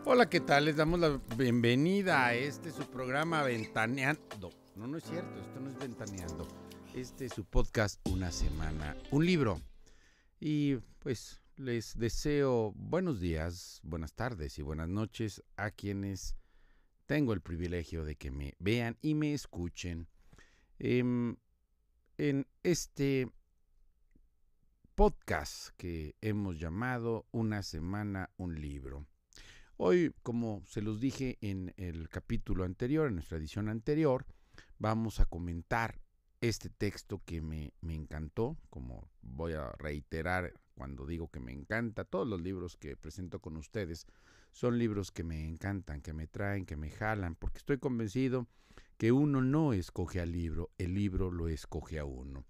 Hola, ¿qué tal? Les damos la bienvenida a su programa Ventaneando. No, no es cierto, esto no es Ventaneando. Este es su podcast Una Semana, un libro. Y pues les deseo buenos días, buenas tardes y buenas noches a quienes tengo el privilegio de que me vean y me escuchen en este podcast que hemos llamado Una Semana, un libro. Hoy, como se los dije en el capítulo anterior, en nuestra edición anterior, vamos a comentar este texto que me encantó, como voy a reiterar cuando digo que me encanta. Todos los libros que presento con ustedes son libros que me encantan, que me traen, que me jalan, porque estoy convencido que uno no escoge al libro, el libro lo escoge a uno.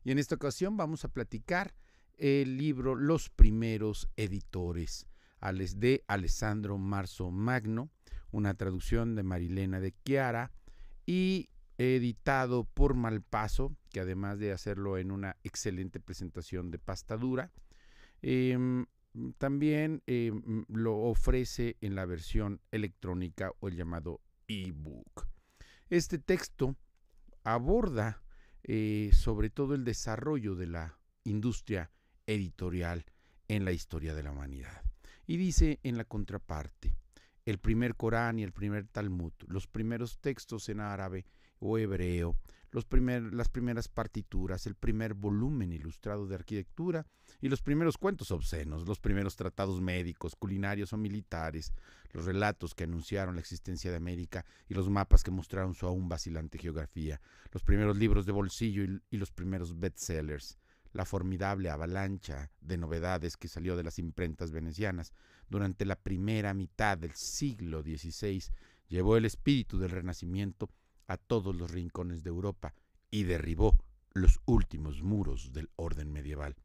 Y en esta ocasión vamos a platicar el libro Los primeros editores, de Alessandro Marzo Magno, una traducción de Marilena de Chiara y editado por Malpaso, que además de hacerlo en una excelente presentación de pasta dura, también lo ofrece en la versión electrónica o el llamado ebook. Este texto aborda sobre todo el desarrollo de la industria editorial en la historia de la humanidad. Y dice en la contraparte, el primer Corán y el primer Talmud, los primeros textos en árabe o hebreo, las primeras partituras, el primer volumen ilustrado de arquitectura y los primeros cuentos obscenos, los primeros tratados médicos, culinarios o militares, los relatos que anunciaron la existencia de América y los mapas que mostraron su aún vacilante geografía, los primeros libros de bolsillo y los primeros bestsellers, la formidable avalancha de novedades que salió de las imprentas venecianas durante la primera mitad del siglo XVI llevó el espíritu del Renacimiento a todos los rincones de Europa y derribó los últimos muros del orden medieval.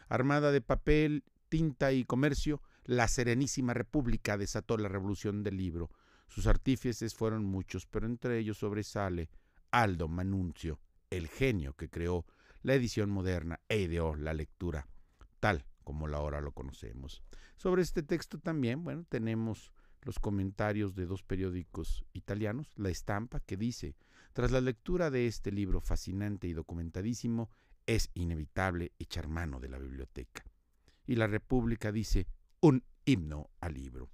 Armada de papel, tinta y comercio, la Serenísima República desató la revolución del libro. Sus artífices fueron muchos, pero entre ellos sobresale Aldo Manunzio, el genio que creó la edición moderna e ideó la lectura, tal como ahora lo conocemos. Sobre este texto también, bueno, tenemos los comentarios de dos periódicos italianos, La Estampa, que dice, tras la lectura de este libro fascinante y documentadísimo, es inevitable echar mano de la biblioteca. Y La República dice, un himno al libro.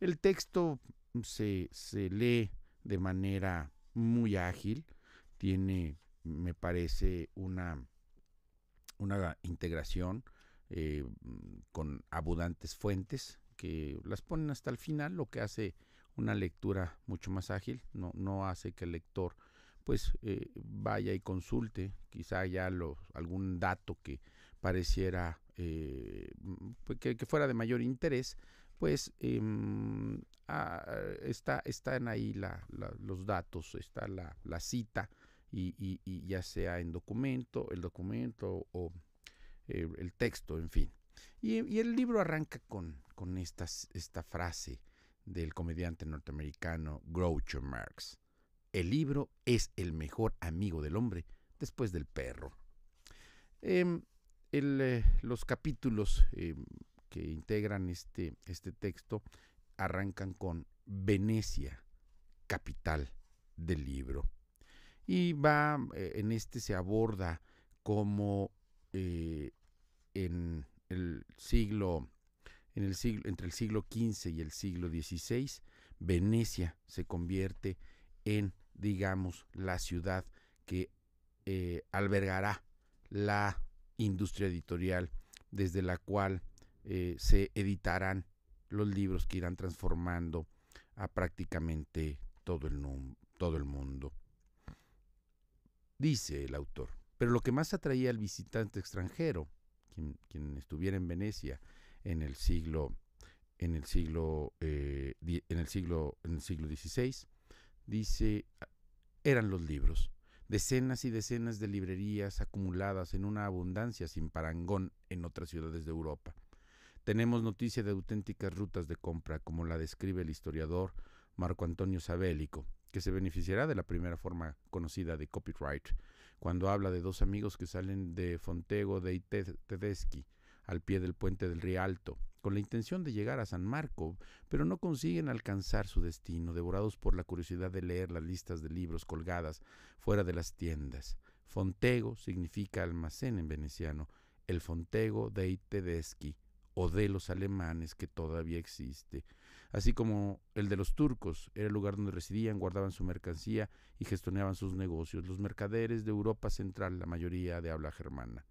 El texto se lee de manera muy ágil, tiene, me parece, una integración con abundantes fuentes que las ponen hasta el final, lo que hace una lectura mucho más ágil, no hace que el lector pues vaya y consulte quizá ya algún dato que pareciera que fuera de mayor interés, pues están ahí los datos, está la cita y ya sea en el documento o el texto, en fin. Y el libro arranca con esta frase del comediante norteamericano Groucho Marx. El libro es el mejor amigo del hombre después del perro. Los capítulos que integran este texto arrancan con Venecia, capital del libro. Y se aborda cómo en el siglo, entre el siglo XV y el siglo XVI, Venecia se convierte en, digamos, la ciudad que albergará la industria editorial desde la cual se editarán los libros que irán transformando a prácticamente todo el mundo. Dice el autor, pero lo que más atraía al visitante extranjero, quien estuviera en Venecia en el siglo XVI, dice, eran los libros, decenas y decenas de librerías acumuladas en una abundancia sin parangón en otras ciudades de Europa. Tenemos noticia de auténticas rutas de compra, como la describe el historiador Marco Antonio Sabellico, que se beneficiará de la primera forma conocida de copyright, cuando habla de dos amigos que salen de Fontego dei Tedeschi, al pie del puente del Rialto, con la intención de llegar a San Marco, pero no consiguen alcanzar su destino, devorados por la curiosidad de leer las listas de libros colgadas fuera de las tiendas. Fontego significa almacén en veneciano, el Fontego dei Tedeschi, o de los alemanes, que todavía existe, así como el de los turcos. Era el lugar donde residían, guardaban su mercancía y gestionaban sus negocios, los mercaderes de Europa Central, la mayoría de habla germana.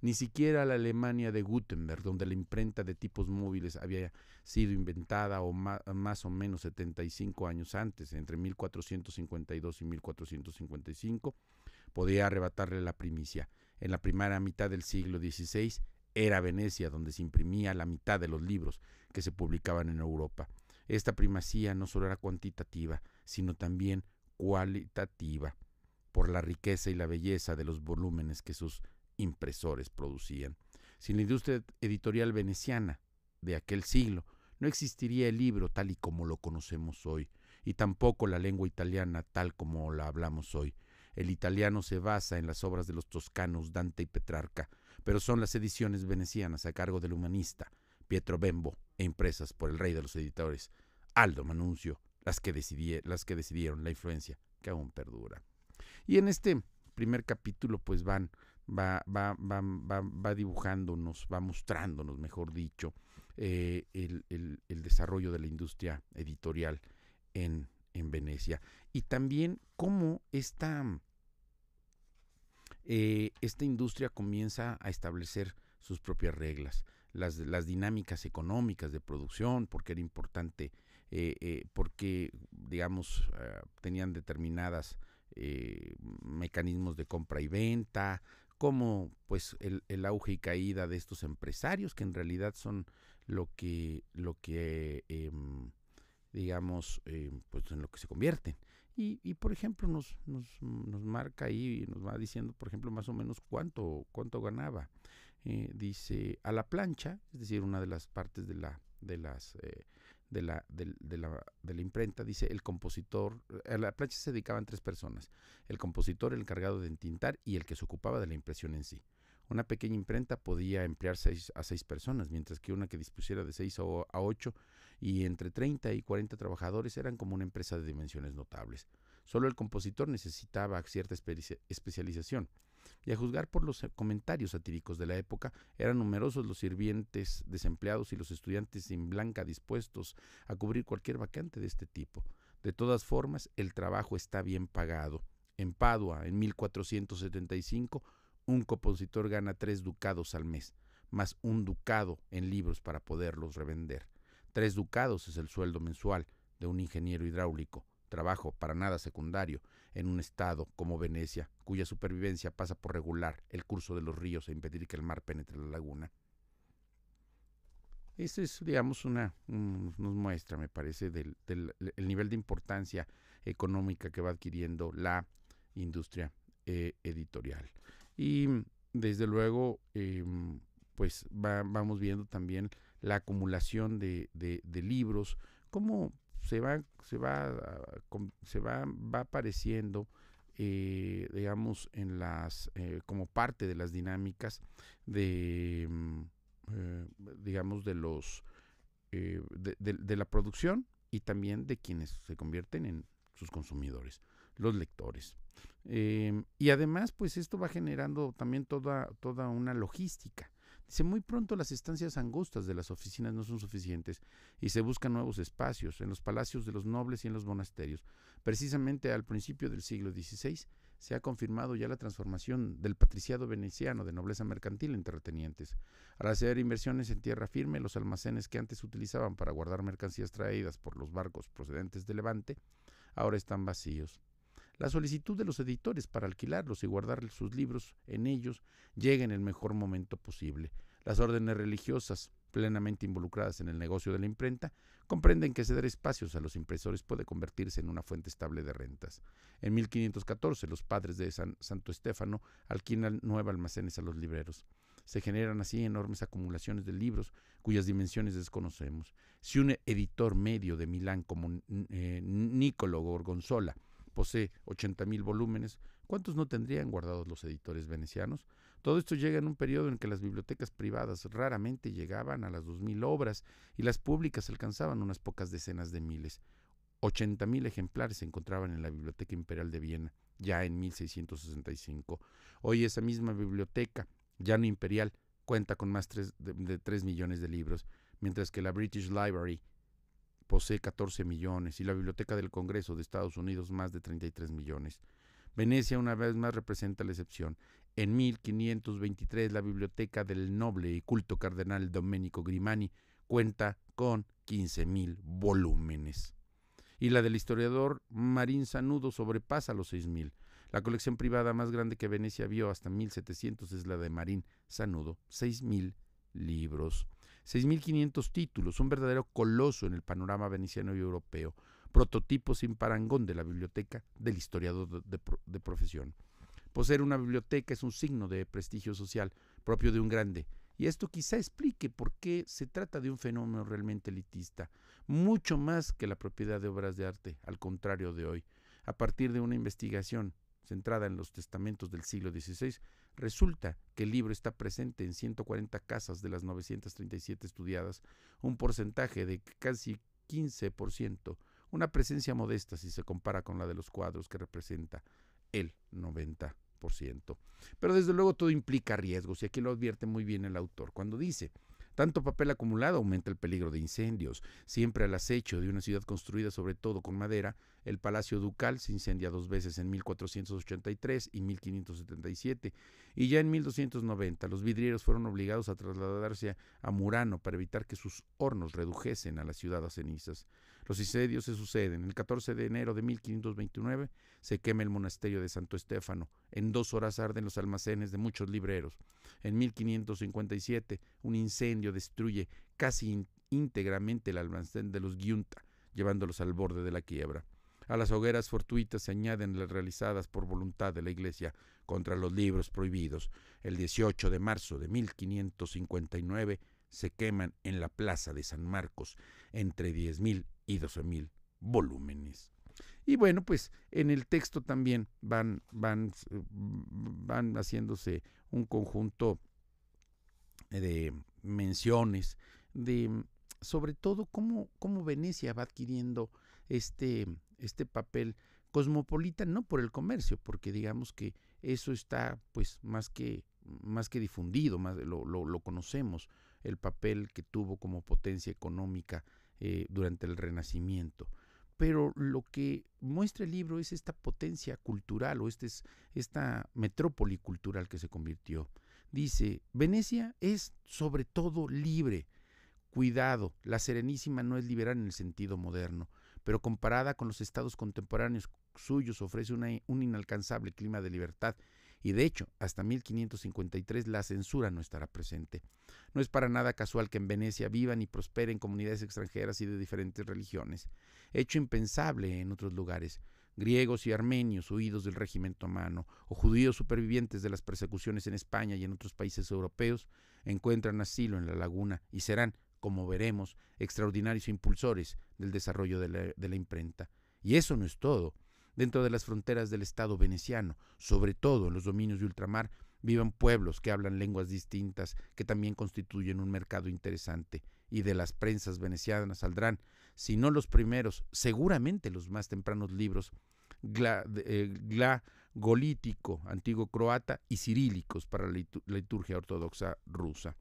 Ni siquiera la Alemania de Gutenberg, donde la imprenta de tipos móviles había sido inventada más o menos 75 años antes, entre 1452 y 1455, podía arrebatarle la primicia. En la primera mitad del siglo XVI era Venecia donde se imprimía la mitad de los libros que se publicaban en Europa. Esta primacía no solo era cuantitativa, sino también cualitativa, por la riqueza y la belleza de los volúmenes que sus impresores producían. Sin la industria editorial veneciana de aquel siglo, no existiría el libro tal y como lo conocemos hoy, y tampoco la lengua italiana tal como la hablamos hoy. El italiano se basa en las obras de los toscanos Dante y Petrarca, pero son las ediciones venecianas a cargo del humanista Pietro Bembo e impresas por el rey de los editores, Aldo Manunzio, las que decidieron la influencia que aún perdura. Y en este primer capítulo pues va dibujándonos, va mostrándonos, mejor dicho, el desarrollo de la industria editorial en Venecia, y también cómo esta industria comienza a establecer sus propias reglas, las dinámicas económicas de producción, porque era importante, porque, digamos, tenían determinadas mecanismos de compra y venta, como pues el auge y caída de estos empresarios, que en realidad son lo que digamos, pues en lo que se convierten. Y por ejemplo, nos marca ahí, nos va diciendo, por ejemplo, más o menos cuánto ganaba. Dice, a la plancha, es decir, una de las partes de la imprenta, dice el compositor. A la plancha se dedicaban 3 personas: el compositor, el encargado de entintar y el que se ocupaba de la impresión en sí. Una pequeña imprenta podía emplear 6 a 6 personas, mientras que una que dispusiera de 6 a 8 y entre 30 y 40 trabajadores eran como una empresa de dimensiones notables. Solo el compositor necesitaba cierta especialización, y a juzgar por los comentarios satíricos de la época, eran numerosos los sirvientes desempleados y los estudiantes en blanca dispuestos a cubrir cualquier vacante de este tipo. De todas formas, el trabajo está bien pagado. En Padua, en 1475, un compositor gana 3 ducados al mes, más 1 ducado en libros para poderlos revender. 3 ducados es el sueldo mensual de un ingeniero hidráulico, trabajo para nada secundario en un estado como Venecia, cuya supervivencia pasa por regular el curso de los ríos e impedir que el mar penetre la laguna. Ese es, digamos, nos muestra, me parece, del el nivel de importancia económica que va adquiriendo la industria editorial. Y desde luego, pues vamos viendo también la acumulación de libros, cómo va apareciendo, digamos, en como parte de las dinámicas de, digamos, de la producción, y también de quienes se convierten en sus consumidores, los lectores. Y además, pues esto va generando también toda una logística. Dice, muy pronto las estancias angostas de las oficinas no son suficientes y se buscan nuevos espacios en los palacios de los nobles y en los monasterios. Precisamente al principio del siglo XVI se ha confirmado ya la transformación del patriciado veneciano de nobleza mercantil en terratenientes. Al hacer inversiones en tierra firme, los almacenes que antes se utilizaban para guardar mercancías traídas por los barcos procedentes de Levante ahora están vacíos. La solicitud de los editores para alquilarlos y guardar sus libros en ellos llega en el mejor momento posible. Las órdenes religiosas, plenamente involucradas en el negocio de la imprenta, comprenden que ceder espacios a los impresores puede convertirse en una fuente estable de rentas. En 1514, los padres de Santo Estéfano alquilan 9 almacenes a los libreros. Se generan así enormes acumulaciones de libros cuyas dimensiones desconocemos. Si un editor medio de Milán como Niccolò Gorgonzola posee 80,000 volúmenes, ¿cuántos no tendrían guardados los editores venecianos? Todo esto llega en un periodo en que las bibliotecas privadas raramente llegaban a las 2.000 obras y las públicas alcanzaban unas pocas decenas de miles. 80.000 ejemplares se encontraban en la Biblioteca Imperial de Viena, ya en 1665. Hoy esa misma biblioteca, ya no imperial, cuenta con más de 3 millones de libros, mientras que la British Library posee 14 millones y la Biblioteca del Congreso de Estados Unidos más de 33 millones. Venecia una vez más representa la excepción. En 1523 la biblioteca del noble y culto cardenal Domenico Grimani cuenta con 15.000 volúmenes. Y la del historiador Marín Sanudo sobrepasa los 6.000. La colección privada más grande que Venecia vio hasta 1700 es la de Marín Sanudo, 6.000 libros. 6.500 títulos, un verdadero coloso en el panorama veneciano y europeo, prototipo sin parangón de la biblioteca del historiador de profesión. Poseer una biblioteca es un signo de prestigio social propio de un grande, y esto quizá explique por qué se trata de un fenómeno realmente elitista, mucho más que la propiedad de obras de arte, al contrario de hoy. A partir de una investigación centrada en los testamentos del siglo XVI, resulta que el libro está presente en 140 casas de las 937 estudiadas, un porcentaje de casi 15%, una presencia modesta si se compara con la de los cuadros que representa el 90%. Pero desde luego todo implica riesgos, y aquí lo advierte muy bien el autor cuando dice: tanto papel acumulado aumenta el peligro de incendios. Siempre al acecho de una ciudad construida sobre todo con madera, el Palacio Ducal se incendia 2 veces, en 1483 y 1577, y ya en 1290 los vidrieros fueron obligados a trasladarse a Murano para evitar que sus hornos redujesen a la ciudad a cenizas. Los incendios se suceden. El 14 de enero de 1529 se quema el monasterio de Santo Estéfano. En 2 horas arden los almacenes de muchos libreros. En 1557 un incendio destruye casi íntegramente el almacén de los Giunta, llevándolos al borde de la quiebra. A las hogueras fortuitas se añaden las realizadas por voluntad de la Iglesia contra los libros prohibidos. El 18 de marzo de 1559 se queman en la plaza de San Marcos entre 10.000 y 12.000 volúmenes. Y bueno, pues en el texto también van haciéndose un conjunto de menciones de sobre todo cómo Venecia va adquiriendo este papel cosmopolita, no por el comercio, porque digamos que eso está pues más que difundido, lo conocemos, el papel que tuvo como potencia económica durante el Renacimiento. Pero lo que muestra el libro es esta potencia cultural, o esta metrópoli cultural que se convirtió. Dice: Venecia es sobre todo libre. Cuidado, la Serenísima no es liberal en el sentido moderno, pero comparada con los estados contemporáneos suyos ofrece un inalcanzable clima de libertad, y de hecho, hasta 1553 la censura no estará presente. No es para nada casual que en Venecia vivan y prosperen comunidades extranjeras y de diferentes religiones, hecho impensable en otros lugares. Griegos y armenios huidos del régimen otomano, o judíos supervivientes de las persecuciones en España y en otros países europeos, encuentran asilo en la laguna y serán, como veremos, extraordinarios impulsores del desarrollo de la imprenta. Y eso no es todo. Dentro de las fronteras del Estado veneciano, sobre todo en los dominios de ultramar, viven pueblos que hablan lenguas distintas, que también constituyen un mercado interesante, y de las prensas venecianas saldrán, si no los primeros, seguramente los más tempranos libros glagolítico, antiguo croata, y cirílicos para la liturgia ortodoxa rusa.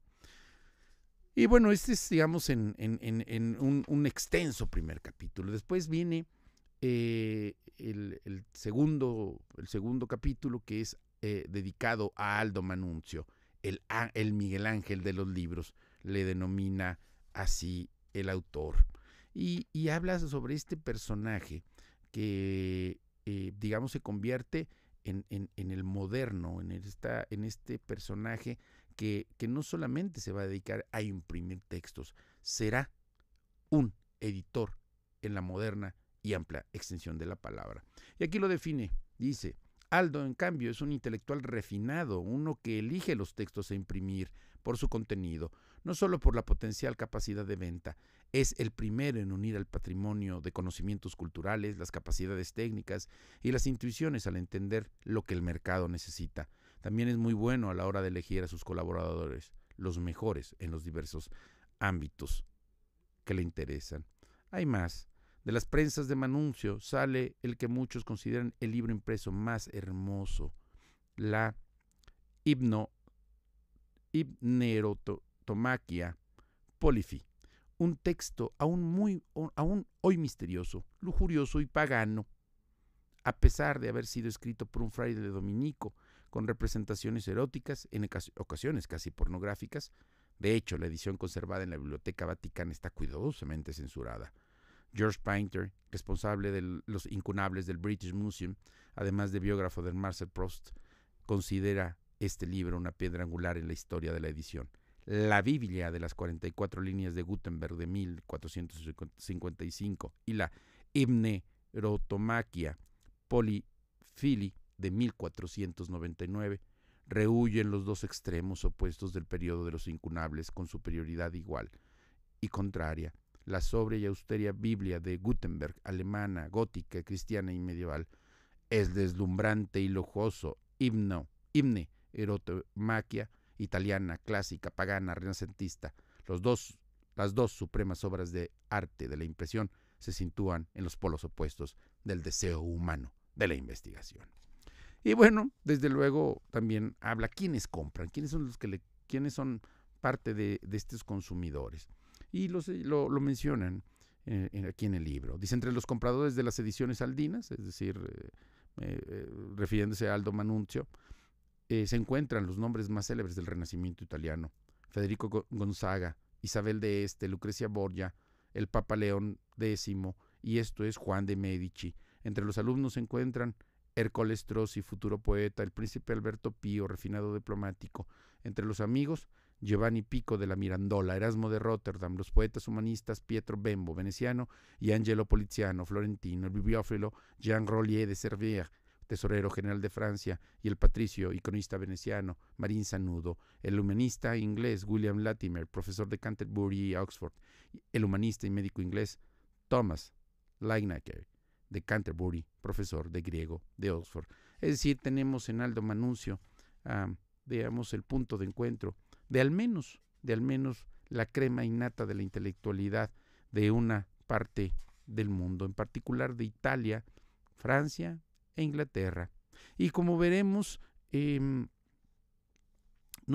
Y bueno, este es, digamos, en un extenso primer capítulo. Después viene el segundo capítulo, que es dedicado a Aldo Manunzio, el Miguel Ángel de los libros, le denomina así el autor. Y habla sobre este personaje que, digamos, se convierte en el moderno, en este personaje que no solamente se va a dedicar a imprimir textos, será un editor en la moderna y amplia extensión de la palabra. Y aquí lo define, dice: Aldo, en cambio, es un intelectual refinado, uno que elige los textos a imprimir por su contenido, no solo por la potencial capacidad de venta. Es el primero en unir al patrimonio de conocimientos culturales, las capacidades técnicas y las intuiciones al entender lo que el mercado necesita. También es muy bueno a la hora de elegir a sus colaboradores, los mejores en los diversos ámbitos que le interesan. Hay más. De las prensas de Manuncio sale el que muchos consideran el libro impreso más hermoso, la Hipnerotomaquia Polifi, un texto aún hoy misterioso, lujurioso y pagano, a pesar de haber sido escrito por un fraile dominico, con representaciones eróticas, en ocasiones casi pornográficas. De hecho, la edición conservada en la Biblioteca Vaticana está cuidadosamente censurada. George Painter, responsable de los incunables del British Museum, además de biógrafo de Marcel Proust, considera este libro una piedra angular en la historia de la edición. La Biblia de las 44 líneas de Gutenberg de 1455 y la Hipnerotomaquia Polifili de 1499 rehuyen los dos extremos opuestos del periodo de los incunables con superioridad igual y contraria. La sobria y austera Biblia de Gutenberg, alemana, gótica, cristiana y medieval, es deslumbrante y lujoso himnerotomaquia italiana, clásica, pagana, renacentista. Las dos supremas obras de arte de la impresión se sitúan en los polos opuestos del deseo humano de la investigación. Y bueno, desde luego también habla quiénes compran, quiénes son parte de estos consumidores. Y lo mencionan aquí en el libro. Dice, entre los compradores de las ediciones aldinas, es decir, refiriéndose a Aldo Manuncio, se encuentran los nombres más célebres del Renacimiento italiano: Federico Gonzaga, Isabel de Este, Lucrecia Borgia, el Papa León X, y esto es Juan de Medici. Entre los alumnos se encuentran Ercole Strozzi, futuro poeta, el príncipe Alberto Pío, refinado diplomático. Entre los amigos, Giovanni Pico de la Mirandola, Erasmo de Rotterdam, los poetas humanistas Pietro Bembo, veneciano, y Angelo Poliziano, florentino, el bibliófilo Jean Rollier de Servières, tesorero general de Francia, y el patricio iconista veneciano Marin Sanudo, el humanista inglés William Latimer, profesor de Canterbury y Oxford, el humanista y médico inglés Thomas Lignaker de Canterbury, profesor de griego de Oxford. Es decir, tenemos en Aldo Manuncio, digamos, el punto de encuentro de al menos la crema innata de la intelectualidad de una parte del mundo, en particular de Italia, Francia e Inglaterra. Y como veremos, no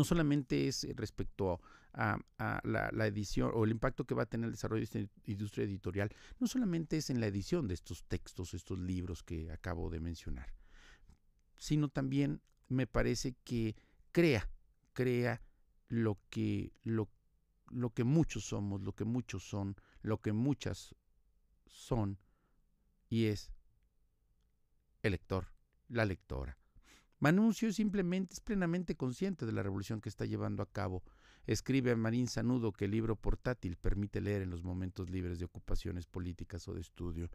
solamente es respecto a la edición o el impacto que va a tener el desarrollo de esta industria editorial, no solamente es en la edición de estos textos, estos libros que acabo de mencionar, sino también me parece que crea lo que muchos somos, lo que muchos son, lo que muchas son, y es el lector, la lectora. Manuncio es plenamente consciente de la revolución que está llevando a cabo. Escribe a Marin Sanudo que el libro portátil permite leer en los momentos libres de ocupaciones políticas o de estudio,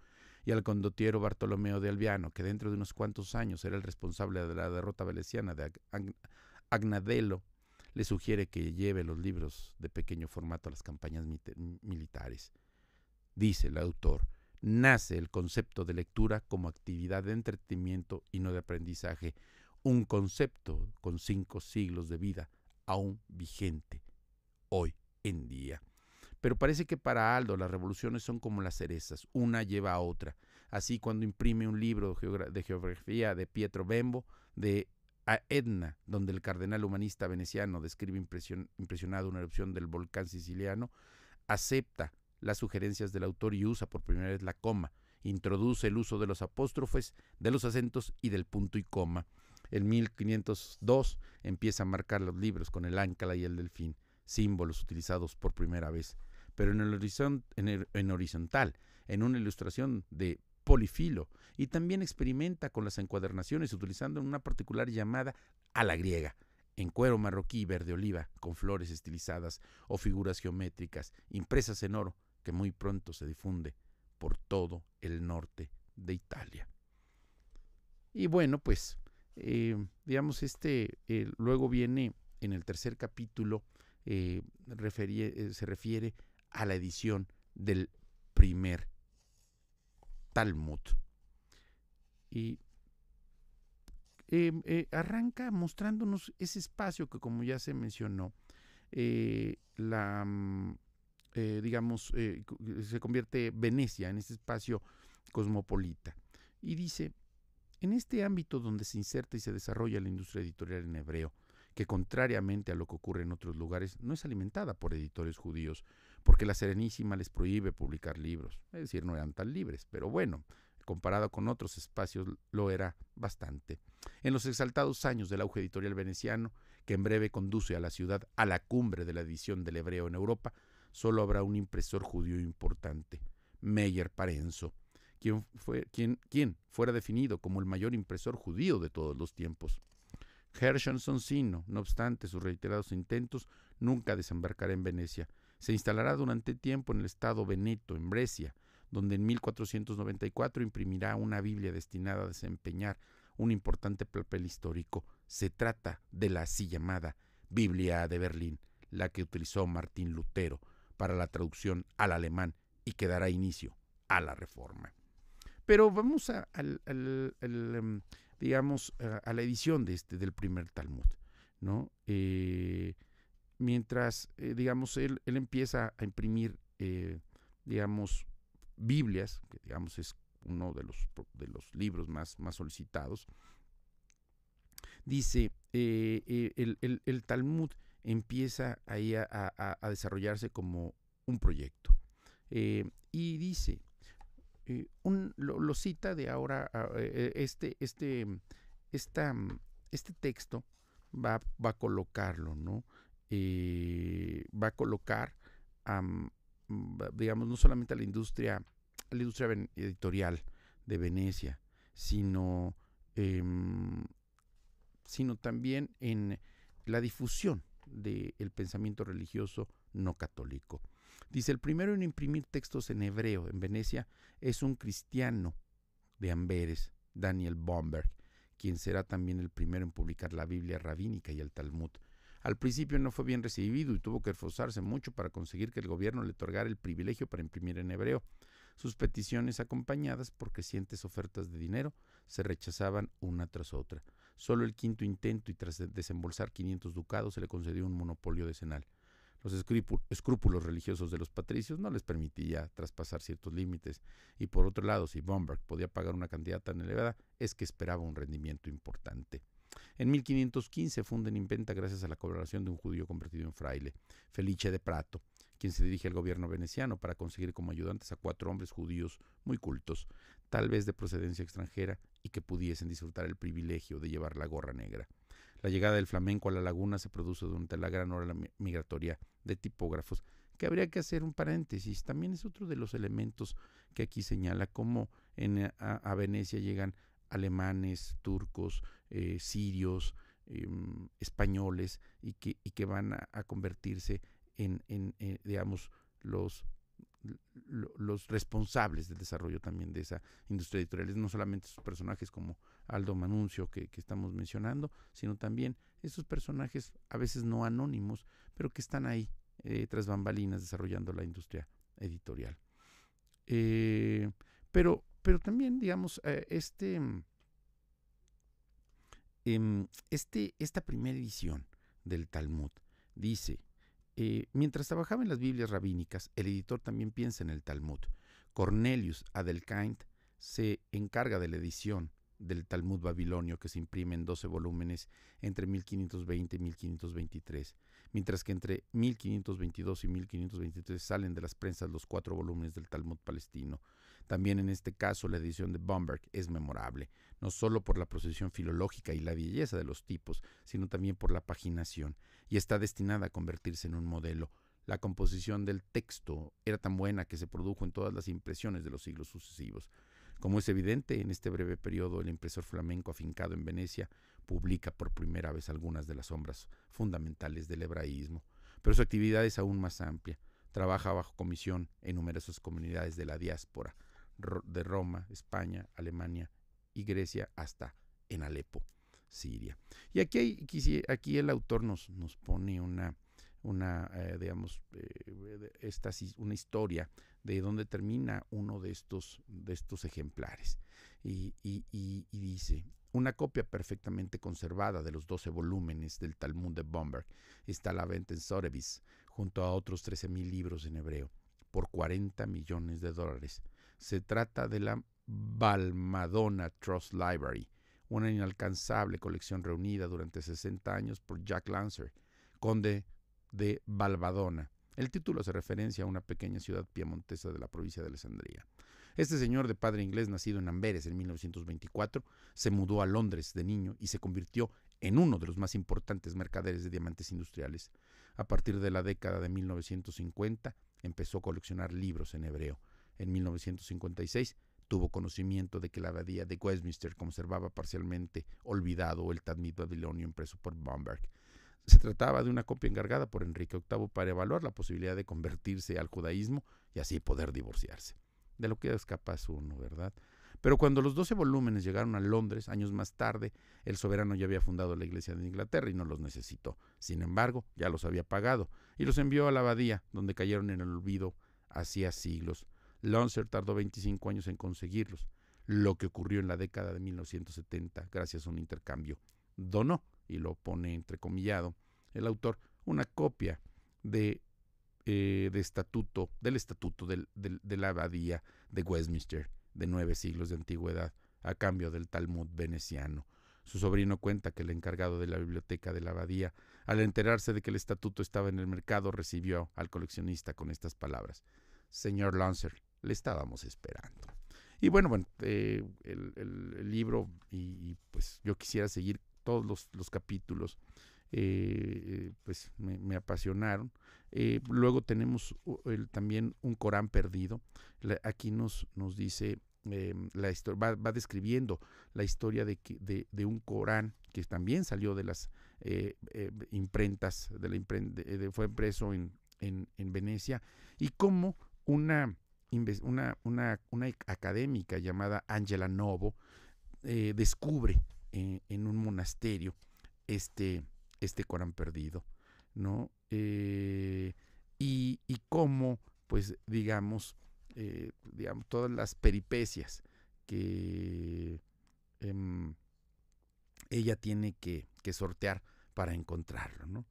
y al condottiero Bartolomeo de Alviano, que dentro de unos cuantos años era el responsable de la derrota valesiana de Agnadello, le sugiere que lleve los libros de pequeño formato a las campañas militares. Dice el autor, nace el concepto de lectura como actividad de entretenimiento y no de aprendizaje, un concepto con 5 siglos de vida, aún vigente hoy en día. Pero parece que para Aldo las revoluciones son como las cerezas, una lleva a otra. Así, cuando imprime un libro de geografía de Pietro Bembo, de a Etna, donde el cardenal humanista veneciano describe impresionado una erupción del volcán siciliano, acepta las sugerencias del autor y usa por primera vez la coma, introduce el uso de los apóstrofes, de los acentos y del punto y coma. En 1502 empieza a marcar los libros con el áncala y el delfín, símbolos utilizados por primera vez, pero en horizontal, en una ilustración de Polifilo, y también experimenta con las encuadernaciones utilizando una particular llamada a la griega, en cuero marroquí verde oliva, con flores estilizadas o figuras geométricas impresas en oro, que muy pronto se difunde por todo el norte de Italia. Y bueno, pues, digamos, luego viene en el tercer capítulo, se refiere a la edición del primer Talmud. Y arranca mostrándonos ese espacio que, como ya se mencionó, digamos, se convierte Venecia en este espacio cosmopolita. Y dice, en este ámbito donde se inserta y se desarrolla la industria editorial en hebreo, que contrariamente a lo que ocurre en otros lugares, no es alimentada por editores judíos, porque la Serenísima les prohíbe publicar libros, es decir, no eran tan libres, pero bueno, comparado con otros espacios lo era bastante. En los exaltados años del auge editorial veneciano, que en breve conduce a la ciudad a la cumbre de la edición del hebreo en Europa, solo habrá un impresor judío importante, Meyer Parenzo, quien fuera definido como el mayor impresor judío de todos los tiempos. Gershon Sonsino, no obstante sus reiterados intentos, nunca desembarcará en Venecia. Se instalará durante tiempo en el estado Veneto, en Brescia, donde en 1494 imprimirá una Biblia destinada a desempeñar un importante papel histórico. Se trata de la así llamada Biblia de Berlín, la que utilizó Martín Lutero para la traducción al alemán y que dará inicio a la Reforma. Pero vamos digamos, a la edición del primer Talmud, ¿no? Mientras, digamos, él empieza a imprimir, digamos, Biblias, que digamos es uno de los libros más solicitados, dice, el Talmud empieza ahí a desarrollarse como un proyecto. Y dice, lo cita de ahora, este texto va a colocarlo, ¿no? Va a colocar, digamos, no solamente a la industria editorial de Venecia, sino también en la difusión del pensamiento religioso no católico. Dice, el primero en imprimir textos en hebreo en Venecia es un cristiano de Amberes, Daniel Bomberg, quien será también el primero en publicar la Biblia rabínica y el Talmud. Al principio no fue bien recibido y tuvo que esforzarse mucho para conseguir que el gobierno le otorgara el privilegio para imprimir en hebreo. Sus peticiones, acompañadas por crecientes ofertas de dinero, se rechazaban una tras otra. Solo el quinto intento y tras desembolsar 500 ducados se le concedió un monopolio decenal. Los escrúpulos religiosos de los patricios no les permitía traspasar ciertos límites, y por otro lado, si Bomberg podía pagar una cantidad tan elevada, es que esperaba un rendimiento importante. En 1515 funda en inventa gracias a la colaboración de un judío convertido en fraile, Felice de Prato, quien se dirige al gobierno veneciano para conseguir como ayudantes a 4 hombres judíos muy cultos, tal vez de procedencia extranjera, y que pudiesen disfrutar el privilegio de llevar la gorra negra. La llegada del flamenco a la laguna se produce durante la gran ola migratoria de tipógrafos, que habría que hacer un paréntesis. También es otro de los elementos que aquí señala cómo a Venecia llegan alemanes, turcos, sirios, españoles, y que van a convertirse en digamos, los responsables del desarrollo también de esa industria editorial. No solamente sus personajes como Aldo Manuncio que estamos mencionando, sino también esos personajes a veces no anónimos, pero que están ahí tras bambalinas desarrollando la industria editorial. Pero también, digamos, esta primera edición del Talmud dice, mientras trabajaba en las Biblias rabínicas, el editor también piensa en el Talmud. Cornelius Adelkind se encarga de la edición del Talmud babilonio, que se imprime en 12 volúmenes entre 1520 y 1523, mientras que entre 1522 y 1523 salen de las prensas los 4 volúmenes del Talmud palestino. También en este caso la edición de Bomberg es memorable, no solo por la procesión filológica y la belleza de los tipos, sino también por la paginación, y está destinada a convertirse en un modelo. La composición del texto era tan buena que se produjo en todas las impresiones de los siglos sucesivos. Como es evidente, en este breve periodo el impresor flamenco afincado en Venecia publica por primera vez algunas de las obras fundamentales del hebraísmo, pero su actividad es aún más amplia. Trabaja bajo comisión en numerosas comunidades de la diáspora, de Roma, España, Alemania y Grecia, hasta en Alepo, Siria. Y aquí el autor nos pone una historia de dónde termina uno de estos ejemplares. y dice: una copia perfectamente conservada de los 12 volúmenes del Talmud de Bamberg está a la venta en Sotheby's, junto a otros 13,000 libros en hebreo, por $40 millones. Se trata de la Balmadonna Trust Library, una inalcanzable colección reunida durante 60 años por Jack Lancer, conde de Balmadonna. El título hace referencia a una pequeña ciudad piemontesa de la provincia de Alessandria. Este señor, de padre inglés, nacido en Amberes en 1924, se mudó a Londres de niño y se convirtió en uno de los más importantes mercaderes de diamantes industriales. A partir de la década de 1950, empezó a coleccionar libros en hebreo. En 1956, tuvo conocimiento de que la abadía de Westminster conservaba parcialmente olvidado el Talmud babilonio impreso por Bamberg. Se trataba de una copia encargada por Enrique VIII para evaluar la posibilidad de convertirse al judaísmo y así poder divorciarse. De lo que es capaz uno, ¿verdad? Pero cuando los 12 volúmenes llegaron a Londres, años más tarde, el soberano ya había fundado la Iglesia de Inglaterra y no los necesitó. Sin embargo, ya los había pagado y los envió a la abadía, donde cayeron en el olvido hacía siglos. Lancer tardó 25 años en conseguirlos, lo que ocurrió en la década de 1970 gracias a un intercambio. Donó, y lo pone entrecomillado el autor, una copia del estatuto de la abadía de Westminster, de 9 siglos de antigüedad, a cambio del Talmud veneciano. Su sobrino cuenta que el encargado de la biblioteca de la abadía, al enterarse de que el estatuto estaba en el mercado, recibió al coleccionista con estas palabras: señor Lancer, le estábamos esperando. Y bueno, el libro, y pues yo quisiera seguir todos los capítulos, pues me apasionaron. Luego tenemos también un Corán perdido. Aquí nos dice la historia, va describiendo la historia de un Corán que también salió de las imprentas, fue impreso en Venecia, y cómo una académica llamada Angela Novo descubre en un monasterio este Corán perdido, ¿no? Y cómo, pues, digamos, todas las peripecias que ella tiene que sortear para encontrarlo, ¿no?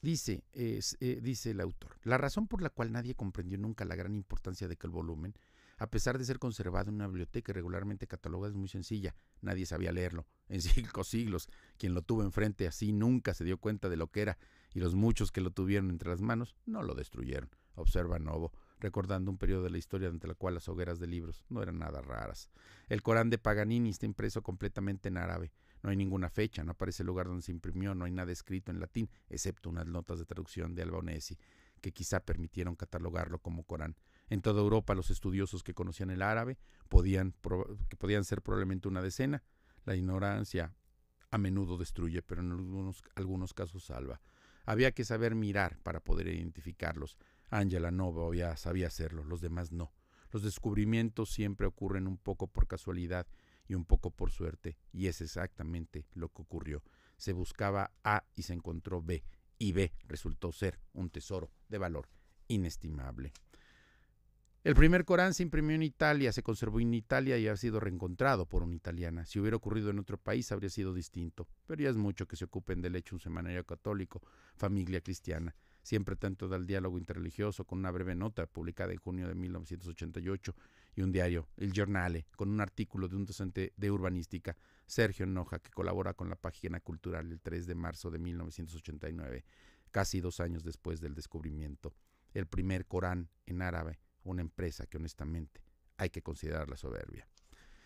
Dice el autor: la razón por la cual nadie comprendió nunca la gran importancia de aquel volumen, a pesar de ser conservado en una biblioteca y regularmente catalogada, es muy sencilla. Nadie sabía leerlo en 5 siglos. Quien lo tuvo enfrente así nunca se dio cuenta de lo que era, y los muchos que lo tuvieron entre las manos no lo destruyeron, observa Novo, recordando un periodo de la historia ante la cual las hogueras de libros no eran nada raras. El Corán de Paganini está impreso completamente en árabe. No hay ninguna fecha, no aparece el lugar donde se imprimió, no hay nada escrito en latín, excepto unas notas de traducción de Albanesi, que quizá permitieron catalogarlo como Corán. En toda Europa, los estudiosos que conocían el árabe podían ser probablemente una decena. La ignorancia a menudo destruye, pero en algunos casos salva. Había que saber mirar para poder identificarlos. Angela Novo ya sabía hacerlo, los demás no. Los descubrimientos siempre ocurren un poco por casualidad y un poco por suerte, y es exactamente lo que ocurrió. Se buscaba A y se encontró B, y B resultó ser un tesoro de valor inestimable. El primer Corán se imprimió en Italia, se conservó en Italia y ha sido reencontrado por una italiana. Si hubiera ocurrido en otro país habría sido distinto, pero ya es mucho que se ocupen del hecho un semanario católico, Familia Cristiana, siempre tanto del diálogo interreligioso, con una breve nota publicada en junio de 1988, y un diario, El Giornale, con un artículo de un docente de urbanística, Sergio Noja, que colabora con la página cultural el 3 de marzo de 1989, casi 2 años después del descubrimiento. El primer Corán en árabe, una empresa que honestamente hay que considerarla soberbia.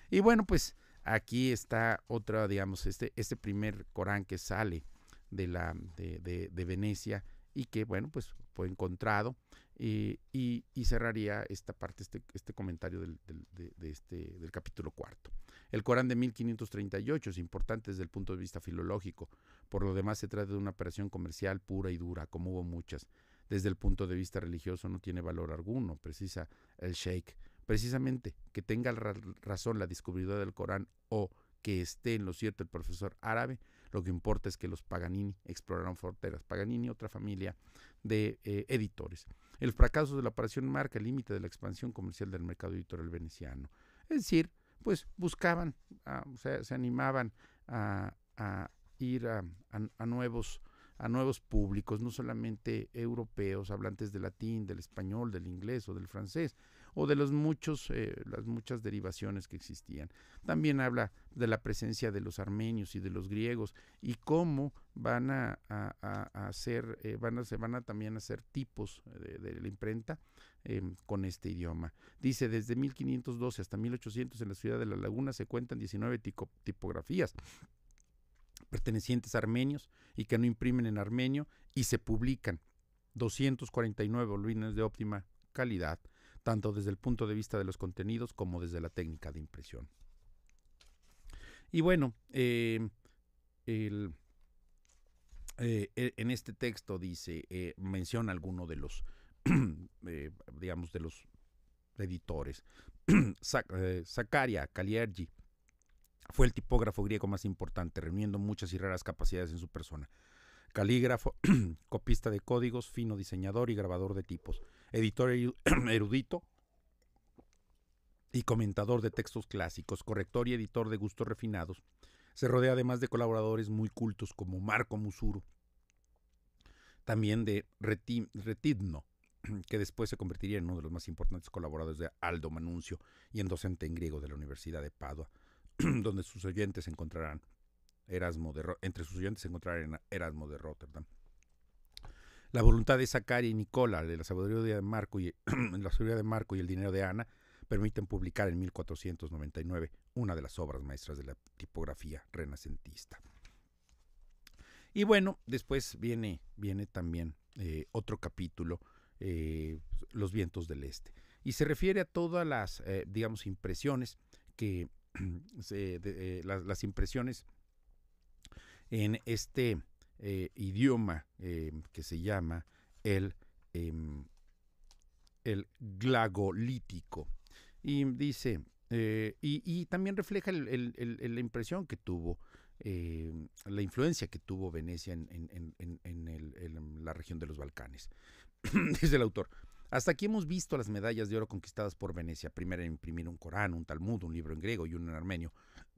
Y bueno, pues aquí está otra, digamos, este primer Corán que sale de Venecia, y que, bueno, pues fue encontrado, y cerraría esta parte, este comentario del capítulo 4. El Corán de 1538 es importante desde el punto de vista filológico. Por lo demás, se trata de una operación comercial pura y dura, como hubo muchas. Desde el punto de vista religioso no tiene valor alguno, precisa el Sheikh. Precisamente que tenga razón la descubridora del Corán o que esté en lo cierto el profesor árabe, lo que importa es que los Paganini exploraron fronteras. Paganini, otra familia de editores. El fracaso de la operación marca el límite de la expansión comercial del mercado editorial veneciano. Es decir, pues buscaban, o sea, se animaban a ir a nuevos públicos, no solamente europeos, hablantes del latín, del español, del inglés o del francés, o de las muchas derivaciones que existían. También habla de la presencia de los armenios y de los griegos y cómo van a hacer, se van a también hacer tipos de la imprenta con este idioma. Dice, desde 1512 hasta 1800 en la ciudad de La Laguna se cuentan 19 tipografías pertenecientes a armenios y que no imprimen en armenio, y se publican 249 volúmenes de óptima calidad, tanto desde el punto de vista de los contenidos como desde la técnica de impresión. Y bueno, en este texto dice, menciona alguno de los, digamos, de los editores. Zakaria Kaliergi fue el tipógrafo griego más importante, reuniendo muchas y raras capacidades en su persona. Calígrafo, copista de códigos, fino diseñador y grabador de tipos, editor erudito y comentador de textos clásicos, corrector y editor de gustos refinados. Se rodea además de colaboradores muy cultos como Marco Musuro, también de Retidno, que después se convertiría en uno de los más importantes colaboradores de Aldo Manuncio y en docente en griego de la Universidad de Padua, donde sus oyentes encontrarán entre sus oyentes se encontrarán Erasmo de Rotterdam. La voluntad de Zakaria y Nicola, de la sabiduría de Marco y el dinero de Ana, permiten publicar en 1499 una de las obras maestras de la tipografía renacentista. Y bueno, después viene también otro capítulo, Los vientos del este, y se refiere a todas las, digamos, impresiones que las impresiones en este idioma que se llama el glagolítico. Y dice, y también refleja la impresión que tuvo, la influencia que tuvo Venecia en la región de los Balcanes. Dice el autor, hasta aquí hemos visto las medallas de oro conquistadas por Venecia, primero en imprimir un Corán, un Talmud, un libro en griego y uno en armenio,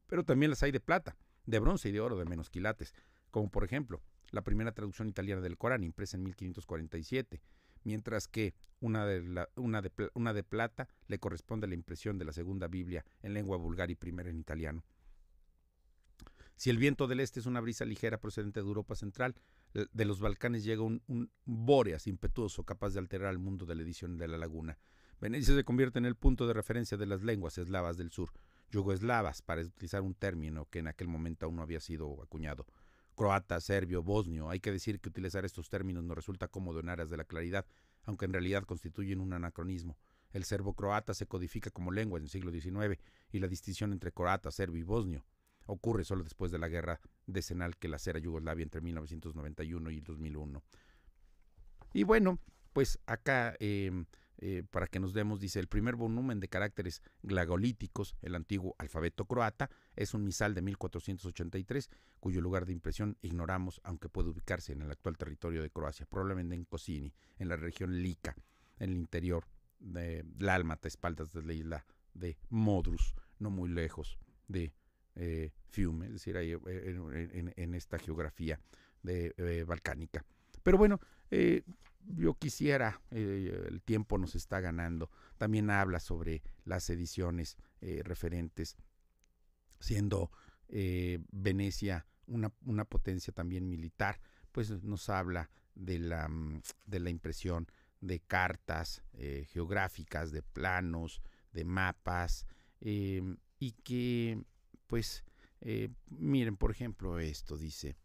pero también las hay de plata, de bronce y de oro de menos quilates, como por ejemplo la primera traducción italiana del Corán, impresa en 1547, mientras que una de plata le corresponde a la impresión de la segunda Biblia en lengua vulgar y primera en italiano. Si el viento del este es una brisa ligera procedente de Europa Central, de los Balcanes llega un bóreas impetuoso capaz de alterar el mundo de la edición de La Laguna. Venecia se convierte en el punto de referencia de las lenguas eslavas del sur, yugoslavas, para utilizar un término que en aquel momento aún no había sido acuñado. Croata, serbio, bosnio. Hay que decir que utilizar estos términos no resulta cómodo en aras de la claridad, aunque en realidad constituyen un anacronismo. El serbo-croata se codifica como lengua en el siglo XIX y la distinción entre croata, serbio y bosnio ocurre solo después de la guerra decenal que lacera Yugoslavia entre 1991 y 2001. Y bueno, pues acá, para que nos demos, dice, el primer volumen de caracteres glagolíticos, el antiguo alfabeto croata, es un misal de 1483, cuyo lugar de impresión ignoramos, aunque puede ubicarse en el actual territorio de Croacia, probablemente en Kosini, en la región Lika, en el interior de Dálmata, espaldas de la isla de Modrus, no muy lejos de Fiume, es decir, ahí, en esta geografía balcánica. Pero bueno, yo quisiera, el tiempo nos está ganando, también habla sobre las ediciones referentes, siendo Venecia una potencia también militar, pues nos habla de la impresión de cartas geográficas, de planos, de mapas, y que pues miren, por ejemplo, esto dice: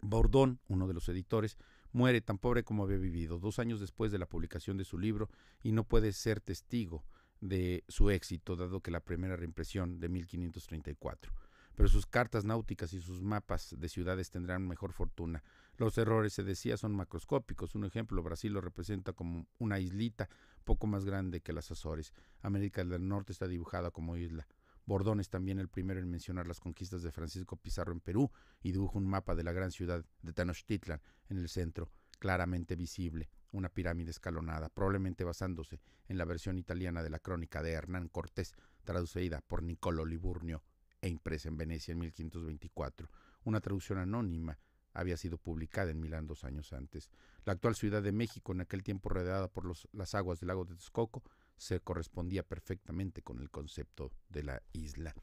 Bourdon, uno de los editores, muere tan pobre como había vivido, 2 años después de la publicación de su libro, y no puede ser testigo de su éxito, dado que la primera reimpresión de 1534. Pero sus cartas náuticas y sus mapas de ciudades tendrán mejor fortuna. Los errores, se decía, son macroscópicos. Un ejemplo, Brasil lo representa como una islita poco más grande que las Azores. América del Norte está dibujada como isla. Bourdon es también el primero en mencionar las conquistas de Francisco Pizarro en Perú y dibuja un mapa de la gran ciudad de Tenochtitlan en el centro, claramente visible. una pirámide escalonada, probablemente basándose en la versión italiana de la crónica de Hernán Cortés, traducida por Niccolò Liburnio e impresa en Venecia en 1524. Una traducción anónima había sido publicada en Milán 2 años antes. La actual Ciudad de México, en aquel tiempo rodeada por las aguas del lago de Texcoco, se correspondía perfectamente con el concepto de la isla.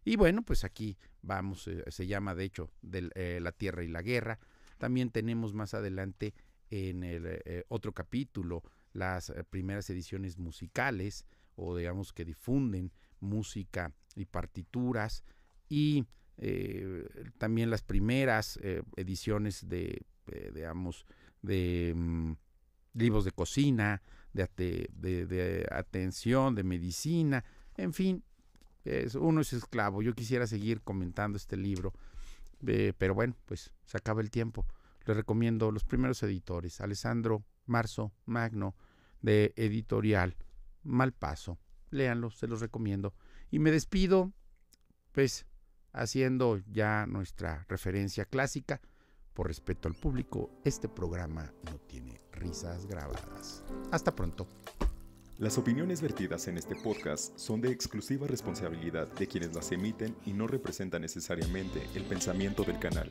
Y bueno, pues aquí vamos, se llama de hecho La Tierra y la Guerra. También tenemos más adelante en el otro capítulo las primeras ediciones musicales, o digamos que difunden música y partituras, y también las primeras ediciones de libros de cocina, de atención, de medicina, en fin, uno es esclavo. Yo quisiera seguir comentando este libro, pero bueno, pues se acaba el tiempo. Les recomiendo los primeros editores, Alessandro Marzo Magno, de Editorial Malpaso. Léanlo, se los recomiendo. Y me despido, pues, haciendo ya nuestra referencia clásica. Por respeto al público, este programa no tiene risas grabadas. Hasta pronto. Las opiniones vertidas en este podcast son de exclusiva responsabilidad de quienes las emiten y no representan necesariamente el pensamiento del canal.